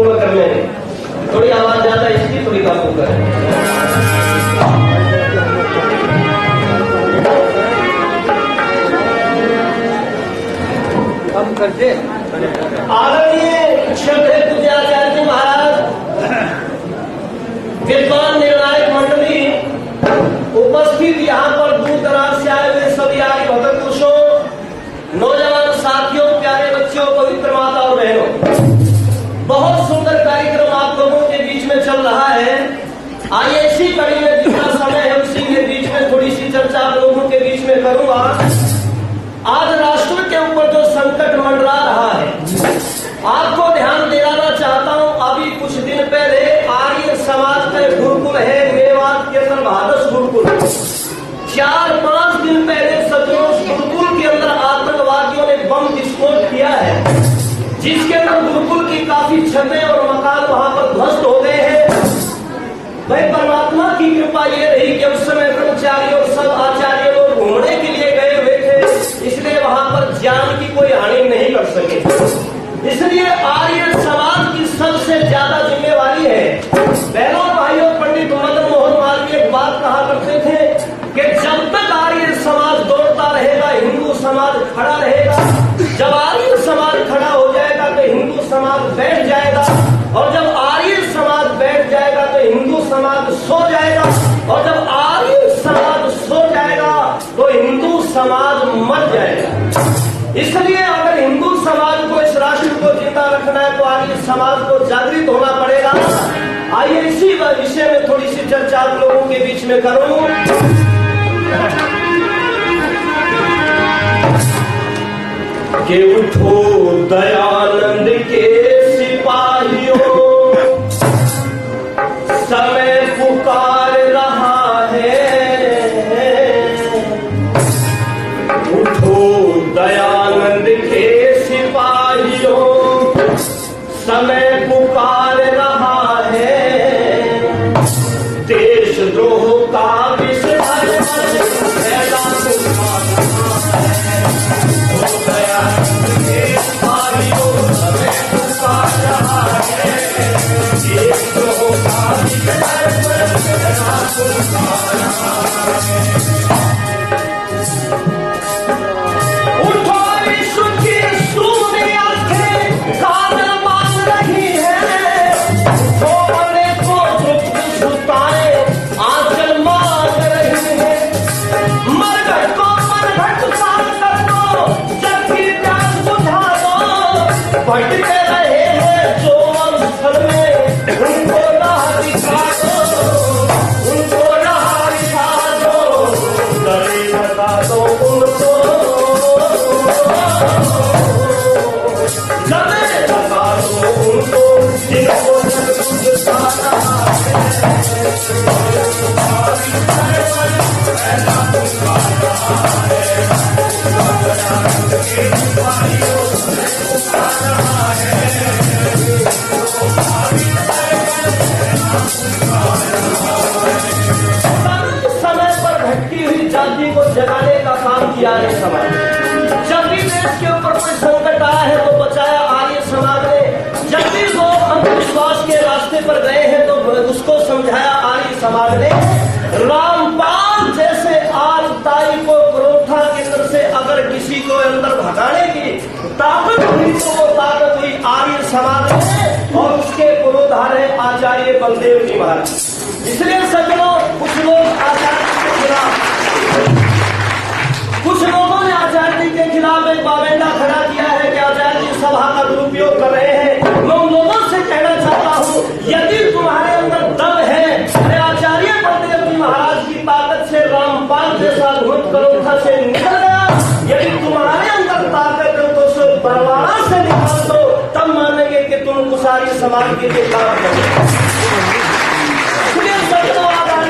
पूर्ण करने में। थोड़ी आवाज ज्यादा इसकी, थोड़ी काबू करें। हम करते आदरणीय श्रद्धेय पूज्य आचार्य जी महाराज, विद्वान निर्णायक मंडली, उपस्थित यहाँ पर दूर दराज से आए हुए सभी आर्य भक्त पुरुषों, नौजवान साथियों, प्यारे बच्चों, पवित्र माता और बहनों, बहुत सुंदर कार्यक्रम आप लोगों के बीच में चल रहा है। आइए इसी कड़ी में जितना समय है उसी के बीच में थोड़ी सी चर्चा आप लोगों के बीच में करूंगा। आज राष्ट्र के ऊपर जो संकट मंडरा रहा है, आपको ध्यान दिलाना चाहता हूं। अभी कुछ दिन पहले आर्य समाज का गुरुकुल है मेवात के अंदर, महादस गुरुकुल, 4-5 दिन पहले सदियों गुरुकुल के अंदर आतंकवादियों ने बम विस्फोट किया है, जिसके अंदर गुरुकुल की काफी छतें और मकान वहां पर ध्वस्त हो गए हैं। भाई परमात्मा की कृपा ये रही कि उस समय ब्रह्मचारी और सब आचार्य लोग घूमने के लिए गए हुए थे, इसलिए वहां पर जान की कोई हानि नहीं कर सके। इसलिए आर्य समाज की सबसे ज्यादा जिम्मेवारी है। बहनों भाइयों, पंडित मदन मोहन मालवीय एक बात कहा करते थे कि जब तक आर्य समाज दौड़ता रहेगा, हिंदू समाज खड़ा रहेगा। जब आर्य समाज खड़ा हो जाएगा तो हिंदू समाज बैठ जाएगा, और जब आर्य समाज बैठ जाएगा तो हिंदू समाज सो जाएगा, और जब आर्य समाज सो जाएगा तो हिंदू समाज मर जाएगा। इसलिए अगर हिंदू समाज को, इस राष्ट्र को जिंदा रखना है तो आर्य समाज को जागृत होना पड़ेगा। आइए इसी विषय में थोड़ी सी चर्चा आप लोगों के बीच में करूं। कि उठो दयानंद के सिपाहियों, समय पुकार रहा है। उठो दयानंद के सिपाहियों, समय पुकार रहा है। देशद्रोह का विषय उठो विश्व की सूर्य आंखें काजल मान रही है, सोने को दुख सुताए आंचल मांग रही है। मरघट को मरघट साल कर दो, जब भी प्यास बुझा दो। भटके रहे हैं जो अवसर में, उनको राह दिखा दो, उनको राह दिखा दो, गले लगा दो उनको, गले लगा दो उनको, जिनको समय पर भटकी हुई जाति को जगाने का काम किया है समाज। जब भी देश के ऊपर कोई संकट आया है तो बचाया आर्य समाज ने। जब भी लोग अंधविश्वास के रास्ते पर गए हैं तो उसको समझाया आर्य समाज ने। रामपाल जैसे आरताई को क्रोधा केंद्र से अगर किसी को अंदर भगाने की ताकत हुई तो वो ताकत हुई आर्य समाज में, और उसके पुरोधार है आचार्य बलदेव जी महाराज। इसलिए सज्जनों, कुछ लोग आचार्य के खिलाफ, कुछ लोगों ने आचार्य जी के खिलाफ एक बावेंडा खड़ा किया है कि आचार्य जी सभा का दुरुपयोग कर रहे हैं। मैं उन लोगों से कहना चाहता हूँ, यदि तुम्हारे अंदर दम है, अरे आचार्य बलदेव जी महाराज की ताकत से रामपाल जैसा धूत करोथा से निकल गया। यदि तुम्हारे अंदर ताकत है तो उसे बरवाड़ा से निकाल दो, तब मानेंगे कि तुम कुसारी समाज के लिए काम करो।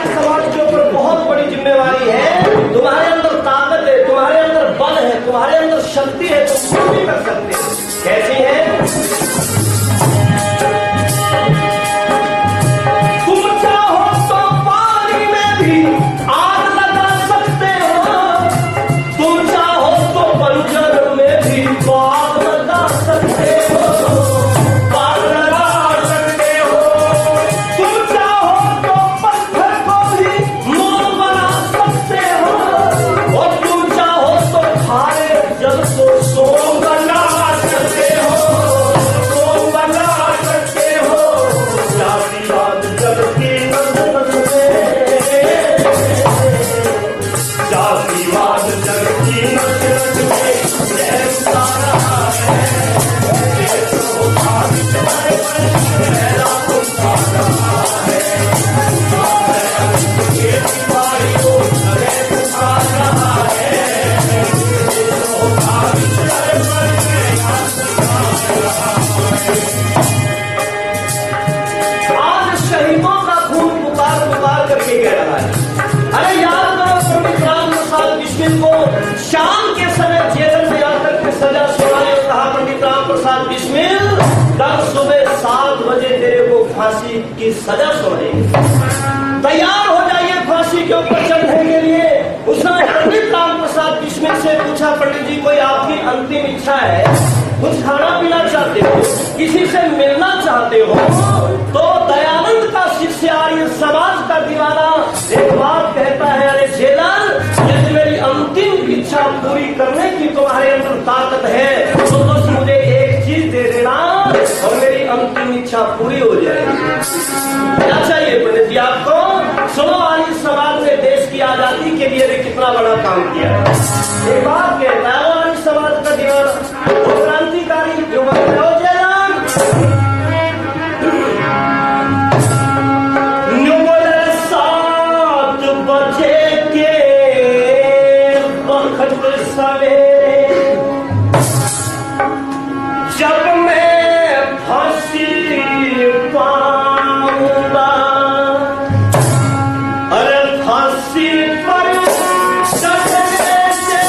समाज के ऊपर बहुत बड़ी जिम्मेवारी है। तुम्हारे अंदर ताकत है, तुम्हारे अंदर बल है, तुम्हारे अंदर शक्ति है, तुम कुछ भी कर सकते हो। कैसी है? तुम चाहो तो पानी में भी आग लगा सकते हो, तुम चाहो तो बंजर में भी आग लगा सकते हो। आग लगा कल सुबह 7 बजे तेरे को फांसी की सजा सुनाएंगे। तैयार हो जाइए फांसी के ऊपर चढ़ने के लिए। उसने पंडित राम प्रसाद बिस्मिल से पूछा, पंडित जी कोई आपकी अंतिम इच्छा है? कुछ खाना पीना चाहते हो, किसी से मिलना चाहते हो? तो दयानंद का शिष्य आर्य समाज का दीवाना एक बात कहता है, अरे जेलर, यदि मेरी अंतिम इच्छा पूरी करने की तुम्हारे अंदर ताकत है तो बस मुझे एक चीज दे देना और मेरी अंतिम इच्छा पूरी हो जाएगी। क्या चाहिए पंडित जी आपको? सुनो, आर्य समाज ने देश की आजादी के लिए कितना बड़ा काम किया। एक बात कहता है आर्य समाज का दीवाना, क्रांतिकारी युवक सवेरे जब मैं फांसी पाऊंगा, अरे फांसी पर चढ़ने से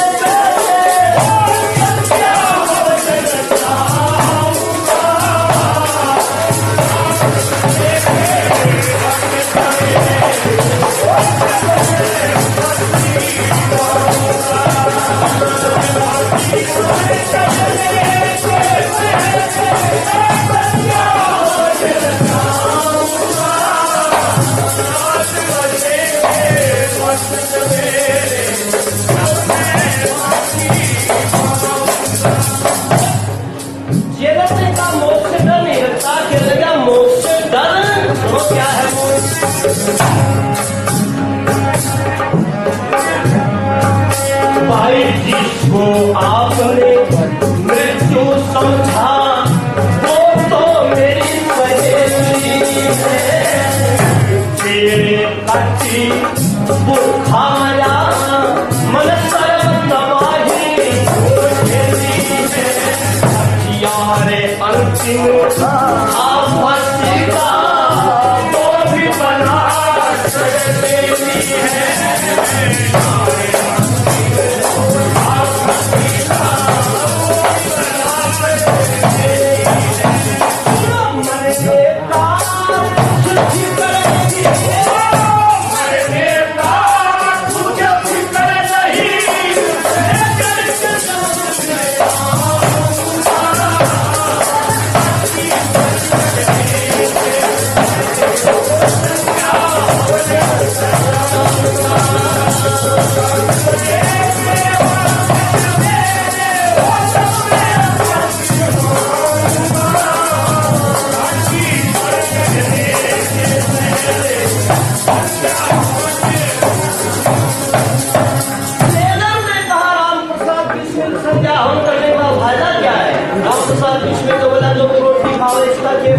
भाई जिसको आपने मृत्यु समझा वो तो मेरी सहेली है। तेरे कच्ची बुखाया मन सर्व तबाही है। यारे अंतिम आपसी का वो भी बना सहेली है।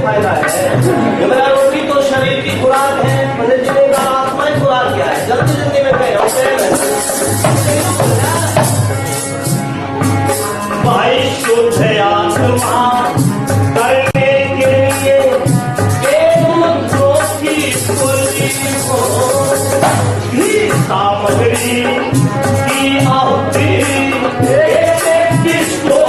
फायदा है मेरा रोटी तो शरीर की खुराक है, पंडित जी ने कहा आत्मा की खुराक क्या है? जल्दी जल्दी में कह भाई शुद्ध आत्मा करने के लिए एक मंत्रों की पूरी हो भी सामग्री की आहुति किसको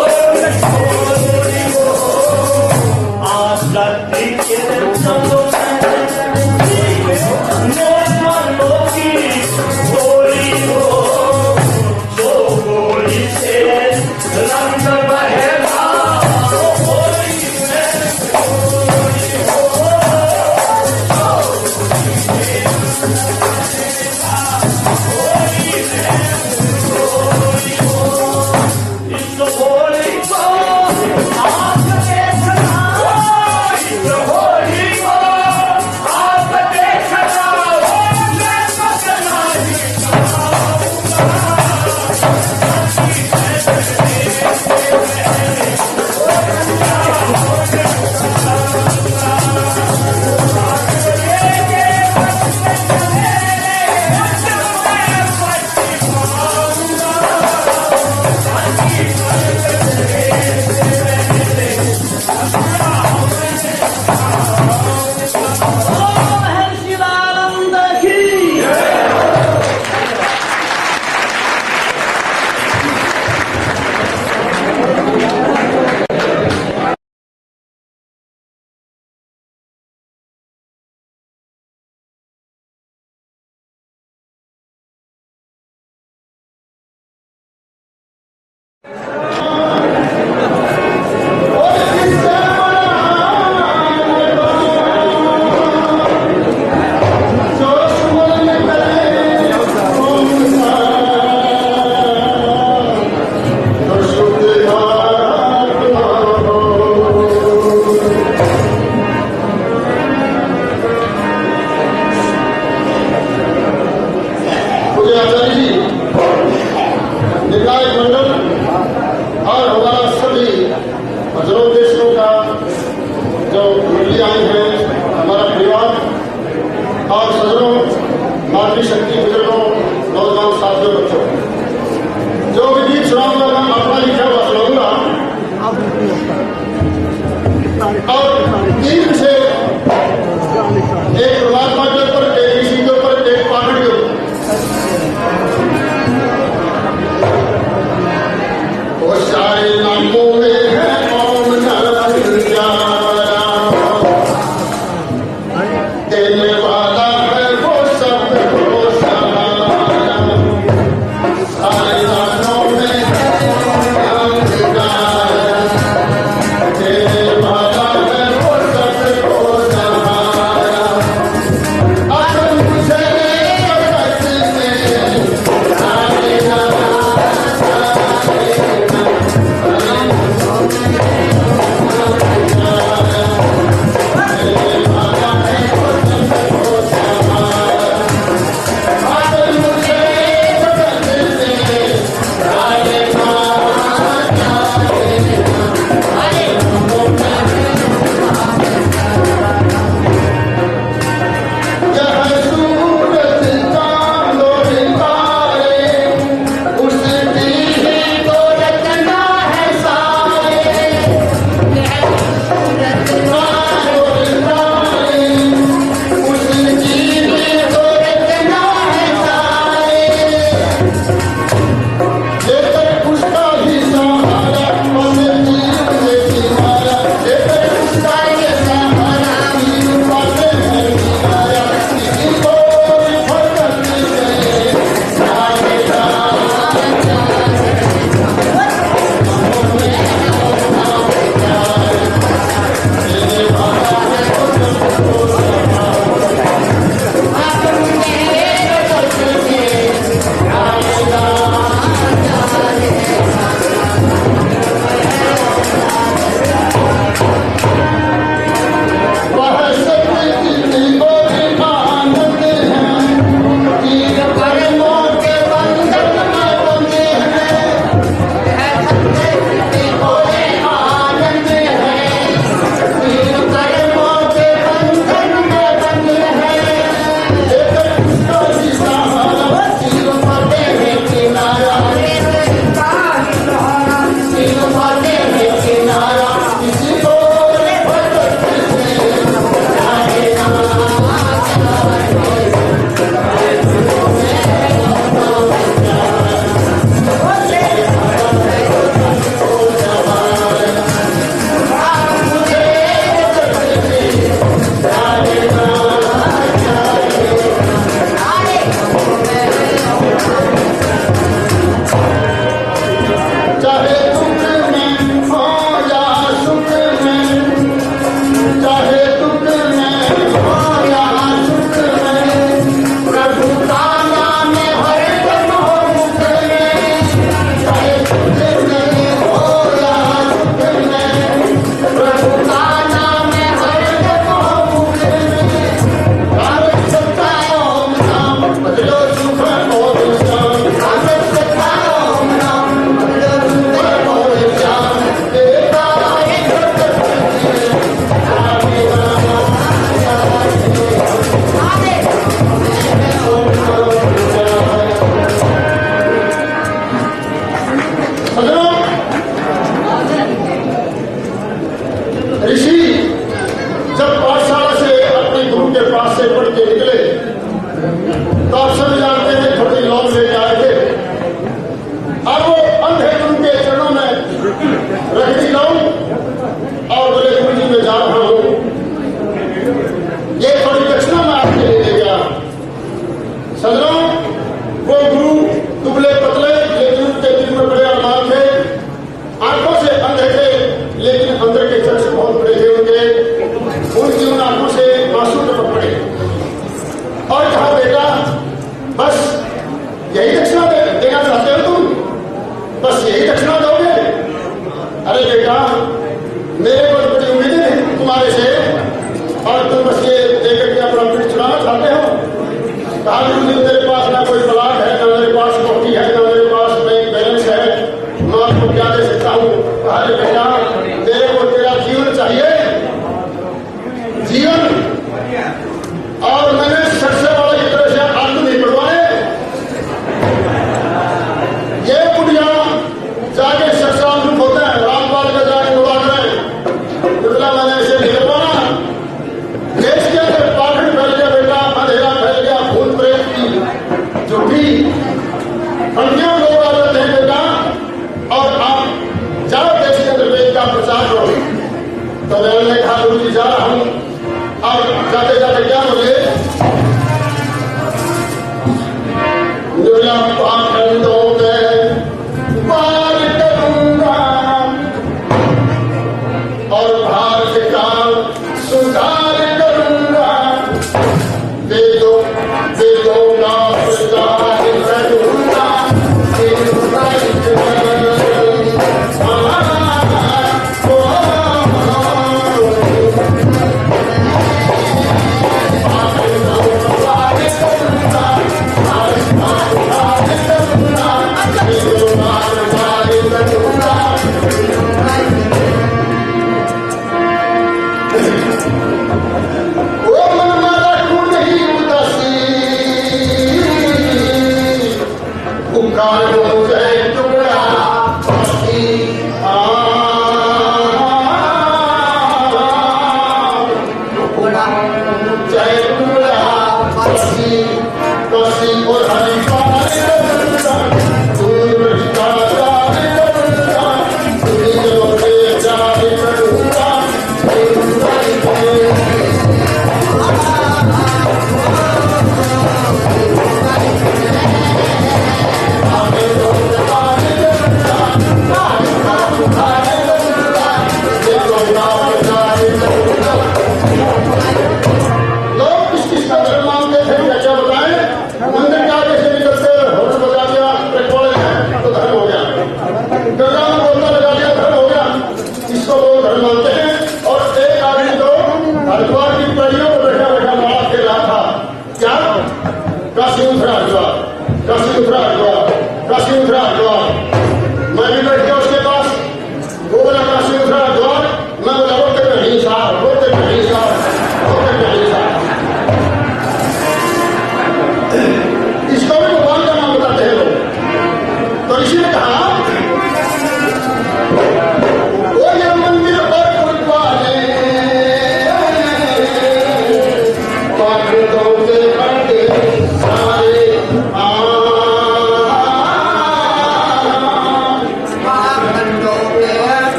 सदनों, वो गुरु दुबले पतले लेकिन उनके दिल में बड़े अरमान थे। तुम बस ये लेकर के अपना पीठ चुनाना चाहते हो? कहा गुरुदेव तेरे पास ना कोई प्लाट है, ना मेरे पास प्रॉपर्टी है, ना मेरे पास बैंक बैलेंस है, मैं आपको क्या दे सकता हूँ? कहा बेटा तेरे को तेरा जीवन चाहिए, जीवन। और मैंने सबसे बड़ा की तरह से हाथ नहीं पढ़वाए। ये बुढ़िया जाके सत्संग होता है, रामपाल का जाके दुआ करें, इतना मैंने ऐसे नहीं करवाना। देश के अंदर पाखंड फैल गया बेटा, अंधेरा फैल गया, भूत प्रेत की झूठी फंडियों लोग आ जाते हैं बेटा, और आप जाओ देश के अंदर वेद का प्रचार करो। तो मैंने कहा गुरु जी जा रहा हूं, और जाते जाते क्या बोले, पाखंडों में पार करूंगा और भारत का सुधार करूंगा, वेदों का प्रचार करूंगा,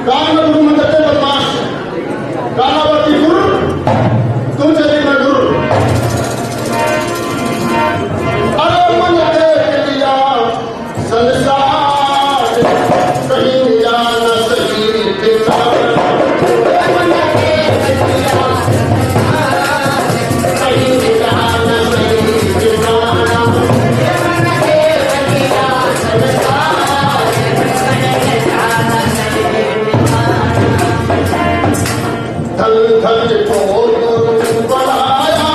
कान में गुरु में करते बदमाश, कानावती गुरु, तू चली मैं गुरु। अरे मन देख लिया संसार, कहीं जा न सही ठिकाना। धन धन को गुरु बनाया,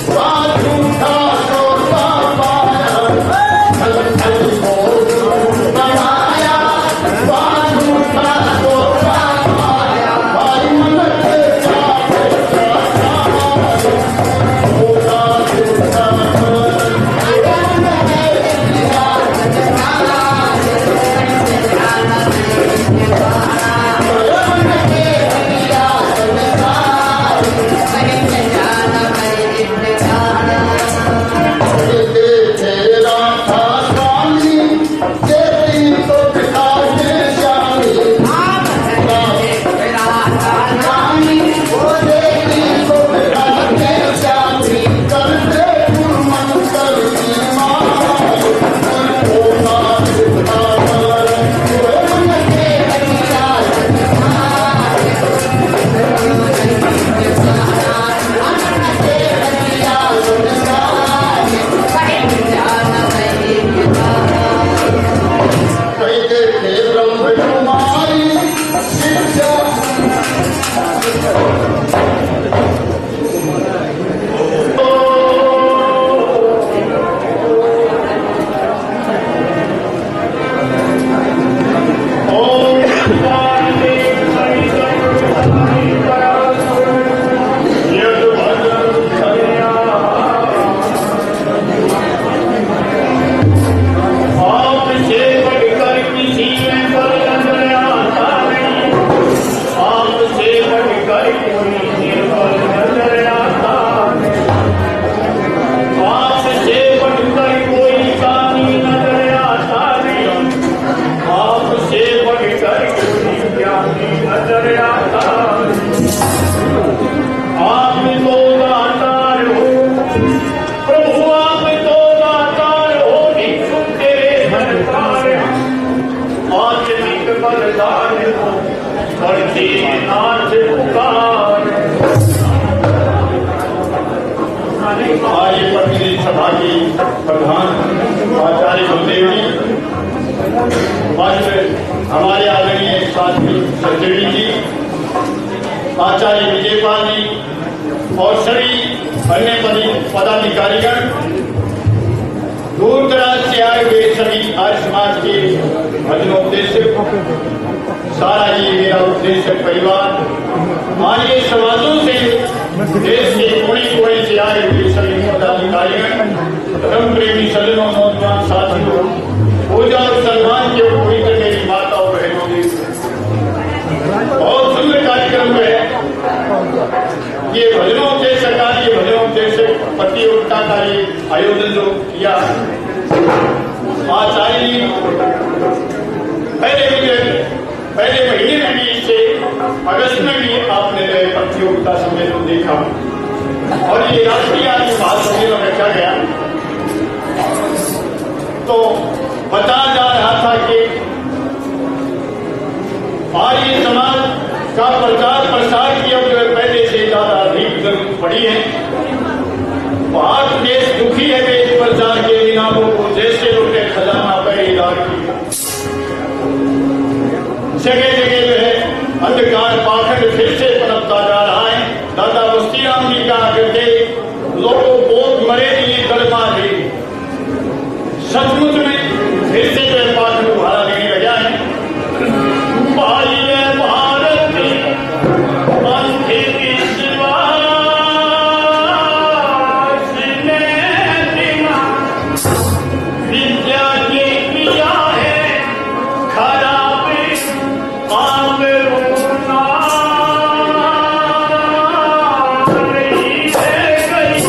साधु का सोता पाया। धन धन को गुरु बनाया, साधु का सोता पाया। भाई मन के जाते प्रधान आचार्य गुरुदेव जी, हमारे आदरणीय साथी सचेड़ी जी, आचार्य विजयपाल जी और सभी अन्य पदाधिकारीगण, दूर दराज से आए हुए सभी आर्य समाज के भजनोपदेशक, सारा ये मेरा उपदेशक परिवार, माननीय समाजों से देश के कोने कोने से आए हुए सभी पदाधिकारीगण, धर्म प्रेमी सज्जनों, नौजवान साथियों, पूजा और सम्मान के पवित्र मेरी माता और बहनों ने बहुत सुंदर कार्यक्रम है। ये भजनों के सरकार के भजनों से प्रतियोगिता का ये आयोजन जो किया आचार्य जी पहले महीने में भी इसे अगस्त में भी आपने प्रतियोगिता सम्मेलन देखा और ये राष्ट्रीय आदि महासम्मेलन में रखा गया। तो बताया जा रहा था कि आर्य समाज का प्रचार प्रसार की अब जो है पहले से ज्यादा अधिक जरूरत पड़ी है। भारत देश दुखी है वेद प्रचार के बिना को जैसे लुटे खजाना पहरेदार की। जगह जगह जो है अंधकार पाखंड फिर से पनपता जा रहा है। दादा बस्ती राम जी कहा करते लोगों को मरे दिए गलमा दे। सचमुच में फिर से जो है पाखंड उभारा देने लगा है। भाई भारत पंथे की विश्वास ने बिना विद्या के किया है खराब आप रोना नहीं है गई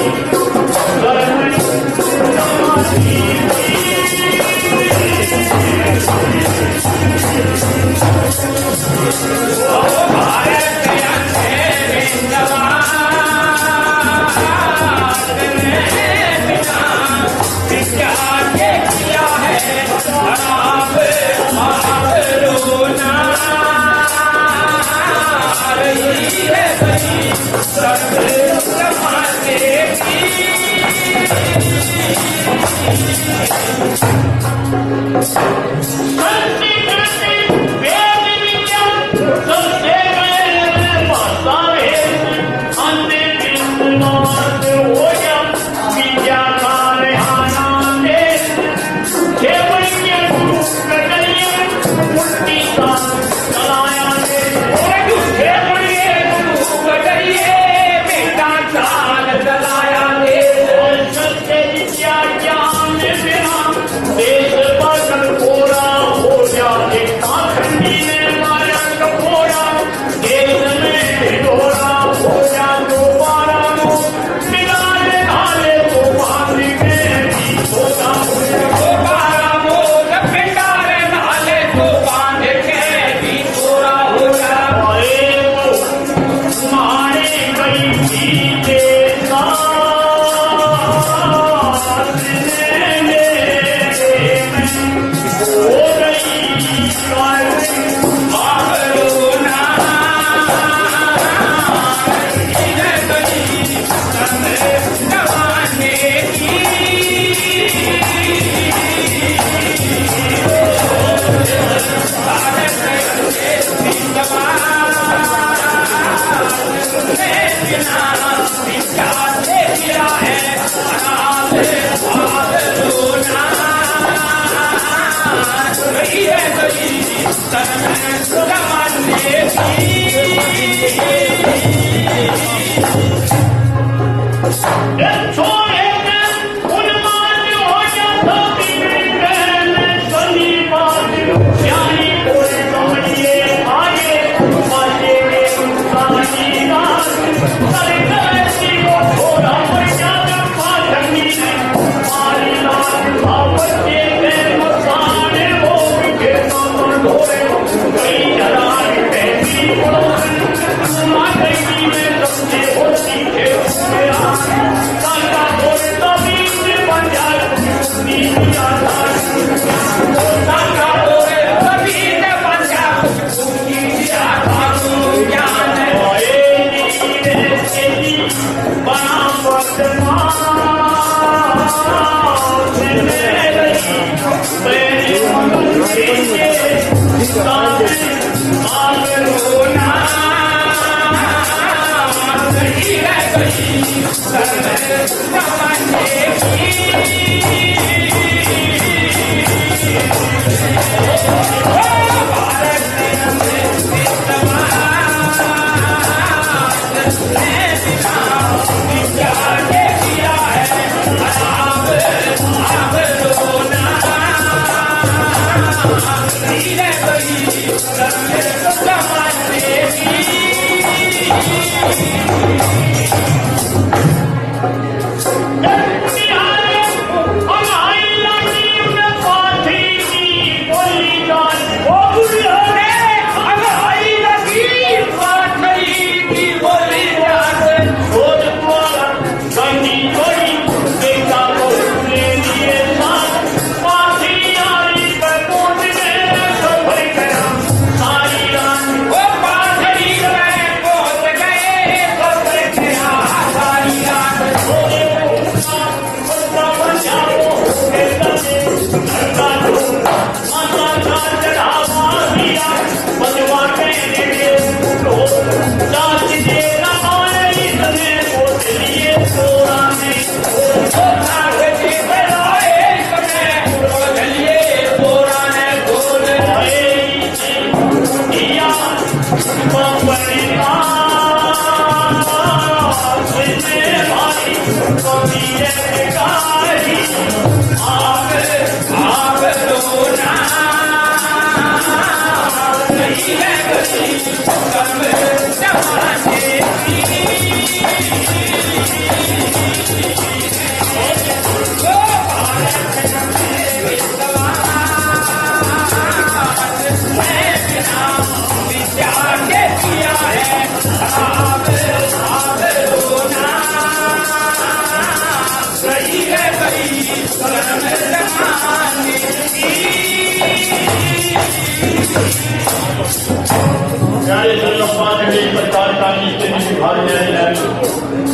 प्यारे सल्लल्लाहु अलैहि प्रकार का नीचे निभाग जाए।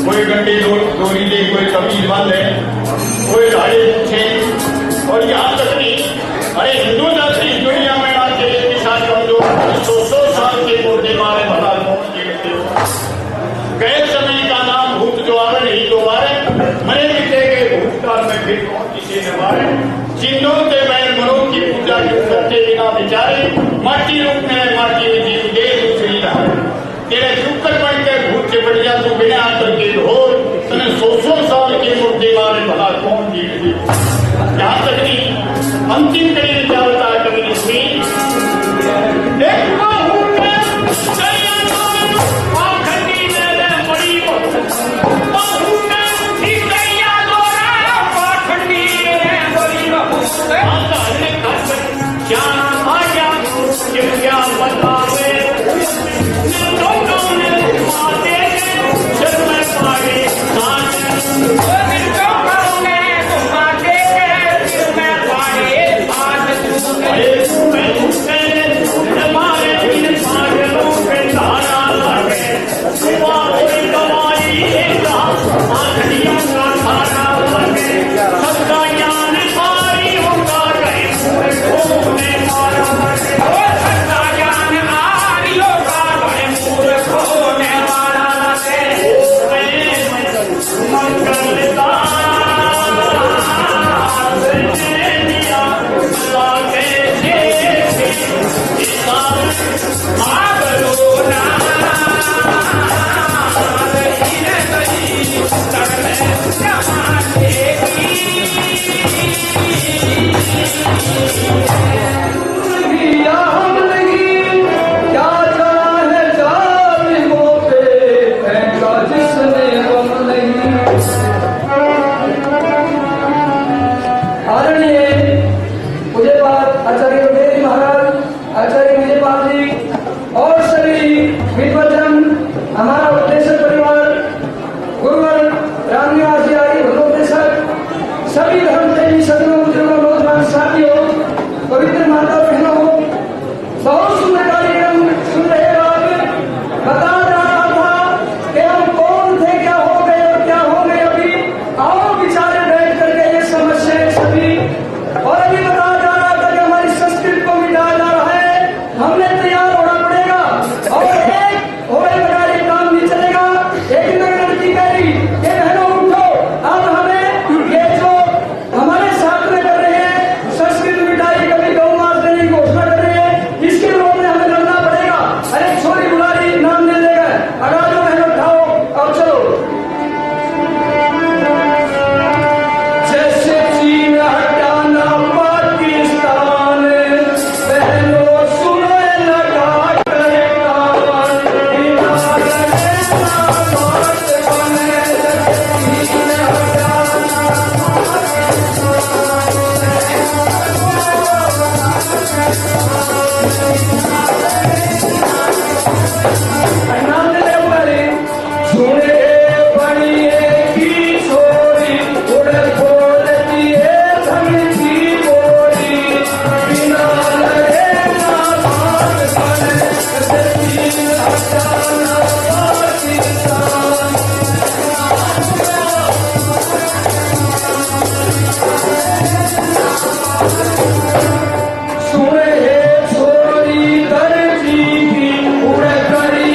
कोई गंडे डोरीले, कोई कबीर बंद है, कोई राड़े पूछे। और यहाँ तक नहीं, अरे हिंदू जाति इस दुनिया में आके किसान कमजोर 100 साल के मुर्दे मारे भला कौन देखते हो। गए समय का नाम भूत जो आवे नहीं तो आवे, मरे मिटे के भूतकाल में फिर कौन किसे न मारे। चिन्हों से बैल मरो की पूजा क्यों करते बिना विचारे। माटी रूप में माटी में जीव दे दूसरी रहा। तेरे शुक्र बन के भूत से बढ़िया तू बिना करके ढोल तने 100 साल के मुर्दे मारे भला कौन जीत दी। यहाँ तक नहीं, अंतिम कड़ी क्या होता है कभी इसमें क्या बतावे सुने छोरी दर्जी की उड़ करी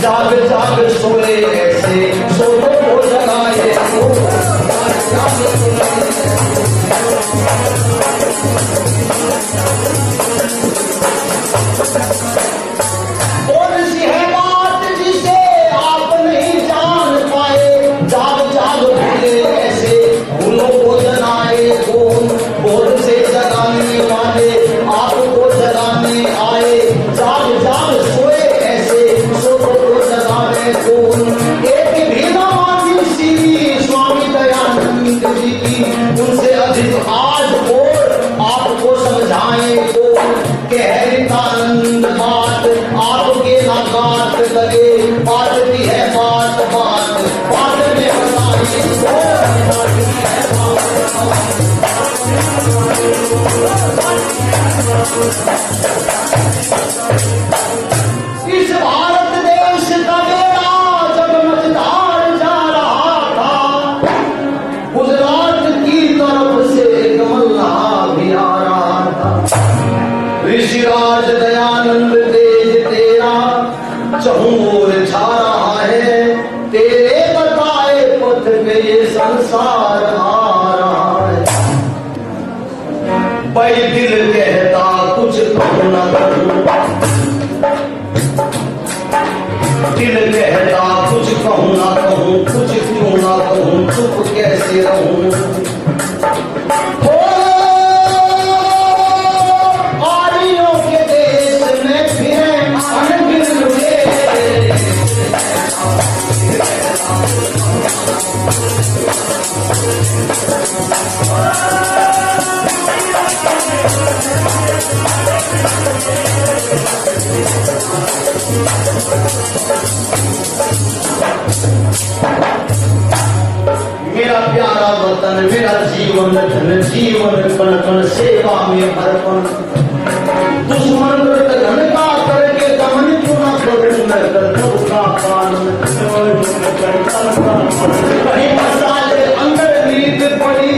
जाग जाग सोए ऐसे सोनों को जगाए कौन सी है बात जिसे आप नहीं जान पाए, जाग जाग भूले ऐसे भूलों को जगाए कौन से जगाने वाले आपको जगाने आए, जाग जाग सोए ऐसे सोनों को जगाए कौन। एक भी नवाजी श्री स्वामी दयानंद जी लगे, बांटती है बात बात, बात में बताइए बांटती है बात। इस भारत देश का बेड़ा जब मझधार जा रहा था, गुजरात की तरफ से एक मल्लाह भी आ रहा था। ऋषिराज दयानंद तेज तेरा चहुओर छा रहा है, तेरे बताए पथ पे ये संसार आ रहा है। भाई दिल कहता कुछ कहूं ना कहूं, दिल कहता कुछ कहूं ना कहूं, कुछ क्यों ना कहूं, चुप कैसे रहूं। हो आर्यों के देश में फिरे अनगिन लुटे, मेरा प्यारा वतन, मेरा जीवन धन, जीवन कण कण सेवा में अर्पण। दुश्मन घन का करके दमन क्यों न करूं मैं, कर्तव्य का पालन कहीं मसाले अंदर लीद पड़ी,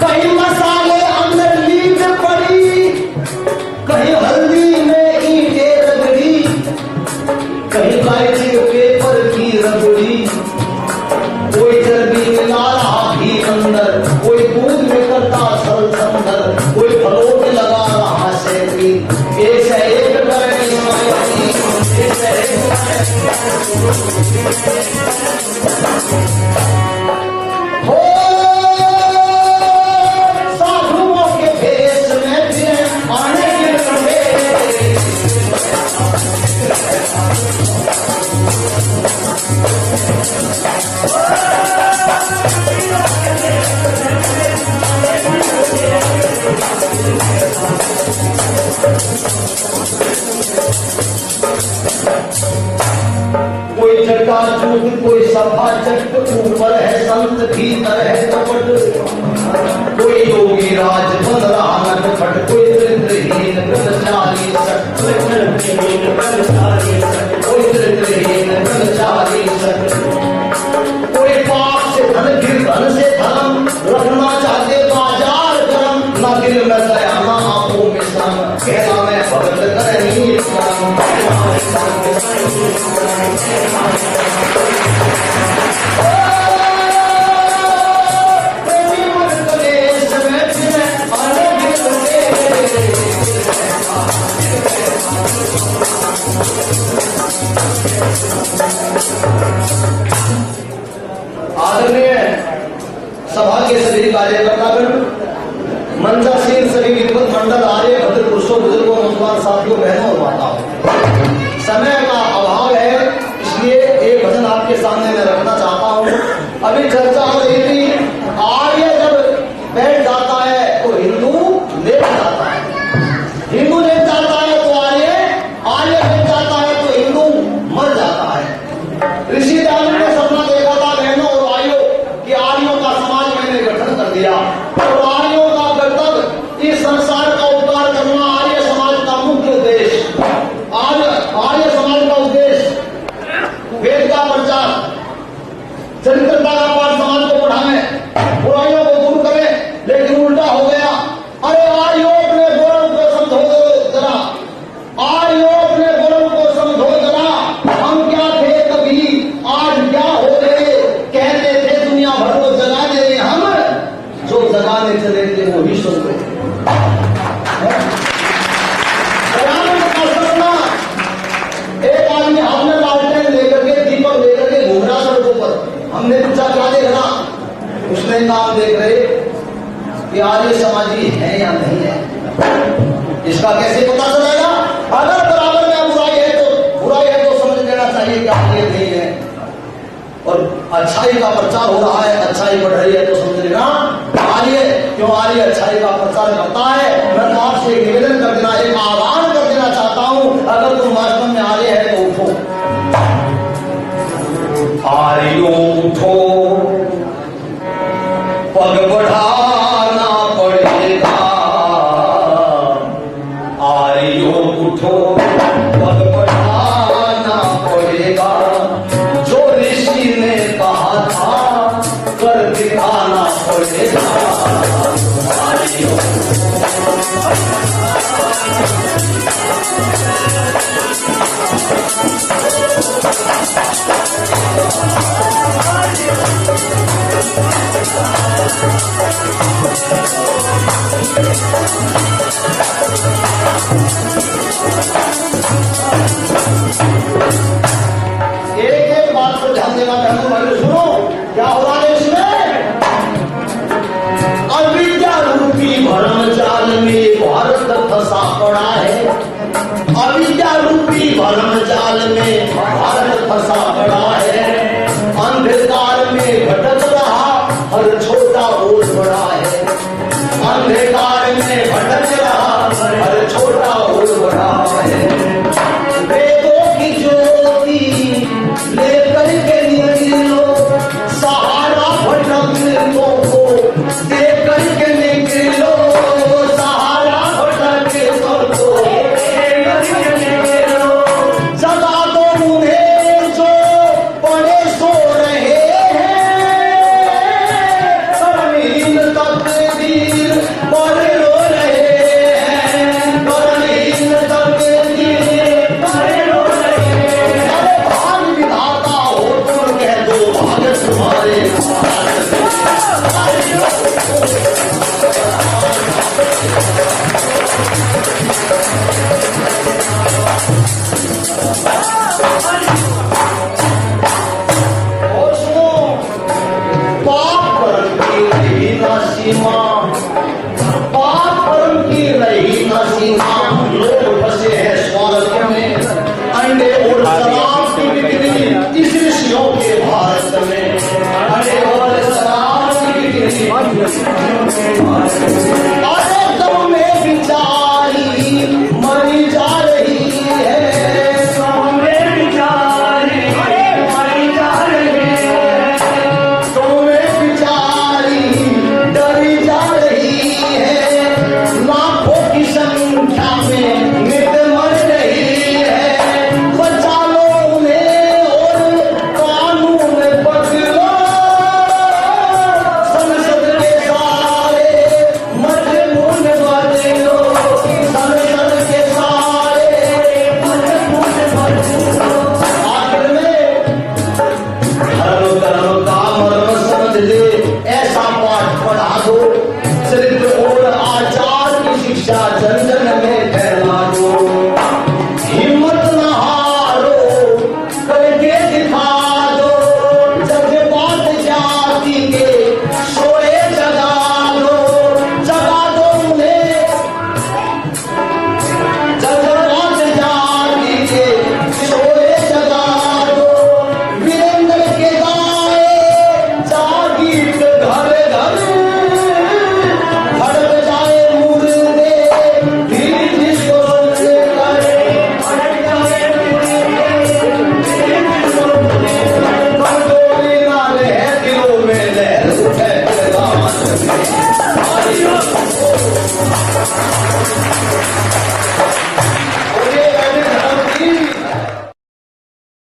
कहीं मसाले अंदर लीद पड़ी, कहीं हल्दी में ईंटें रगड़ी, कहीं इलायची के पेपर की रगड़ी। कोई चर्बी मिला रहा घी अंदर, कोई दूध में करता सल संदर, कोई फलों में लगा रहा सैकड़ी। एक से एक करनी मायनी, एक से एक हो साधुओं के भेष में फिर आने के लगे। कोई जटा चूक, कोई सभा चट, ऊपर है संत भीतर है कपट। कोई योगी राज बन रहा नटखट, कोई चरित्रहीन ब्रह्मचारी सट, कोई चरित्रहीन ब्रह्मचारी सट। कोई पाप से धन गिर, धन से धर्म, रखना चाहते बाजार गरम। न दिल में दया न आंखों में शर्म, कहना मैं भगत करनी शर्म। आदरणीय सभा के सभी कार्यकर्तागण, मंचासीन सभी विद्वत मंडल, आर्य भद्र पुरुषों, बुजुर्गों, नौजवान साथियों, बहनों और माताओं, समय का अभाव है इसलिए एक भजन आपके सामने मैं रखना चाहता हूं। अभी चर्चा हो रही थी, आर्य जब बैठ जाता है तो हिंदू लेट जाता है, हिंदू लेट जाता है तो आर्य, आर्य लेट जाता है तो हिंदू मर जाता है। ऋषि दयानंद ने सपना देखा था बहनों और भाइयों कि आर्यों का समाज मैंने गठन कर दिया और आर्यों का कर्तव्य इस संसार का उद्धार करना, आर्य समाज का मुख्य उद्देश्य। आर्य समाज का उद्देश्य वेद का प्रचार, चरित्रता का पाठ समाज को पढ़ाएं, बुराइयों को दूर करें। लेकिन उल्टा हो गया। अरे आर्यों अपने गौरव को समझो जरा, आर्यों अपने गौरव को समझो जरा। हम क्या थे कभी, आज क्या हो गए। कहते थे दुनिया भर को जगा दे, हम जो जगाने चले थे वो ही सुन रहे। एक आदमी हाथ में लालटेन लेकर के, दीपक लेकर के घूम रहा सड़कों पर। हमने पूछा क्या देख रहा, उसने नाम देख रहे कि आर्य समाजी है या नहीं है। इसका कैसे पता चलेगा? अगर बराबर में बुराई है तो समझ लेना चाहिए कि आर्य नहीं है, और अच्छाई का प्रचार हो रहा है, अच्छाई बढ़ रही है तो समझ लेना आर्य। क्यों आर्य अच्छाई का प्रचार करता है। मैं तो आपसे एक निवेदन कर देना, एक आह्वान कर देना चाहता हूं, अगर तुम वास्तव में आर्य है तो उठो। जाल में भारत फंसा पड़ा है, अंधकार में भटक रहा हर छोटा बोझ बड़ा है, अंधकार में भटक रहा हर छोटा बोझ बड़ा है। वेदों की ज्योति लेकर के निकलो, सहारा भटकने को देकर के निकलो, सहारा भटके सबको देकर के निकलो। जगा दो उन्हें जो बड़े सो रहे हैं, कर्महीन तकदीर पर रो रहे हैं, कर्महीन तकदीर पर रो रहे हैं। अरे भाग विधाता हो तुम, कह दो भाग तुम्हारे हाथ से।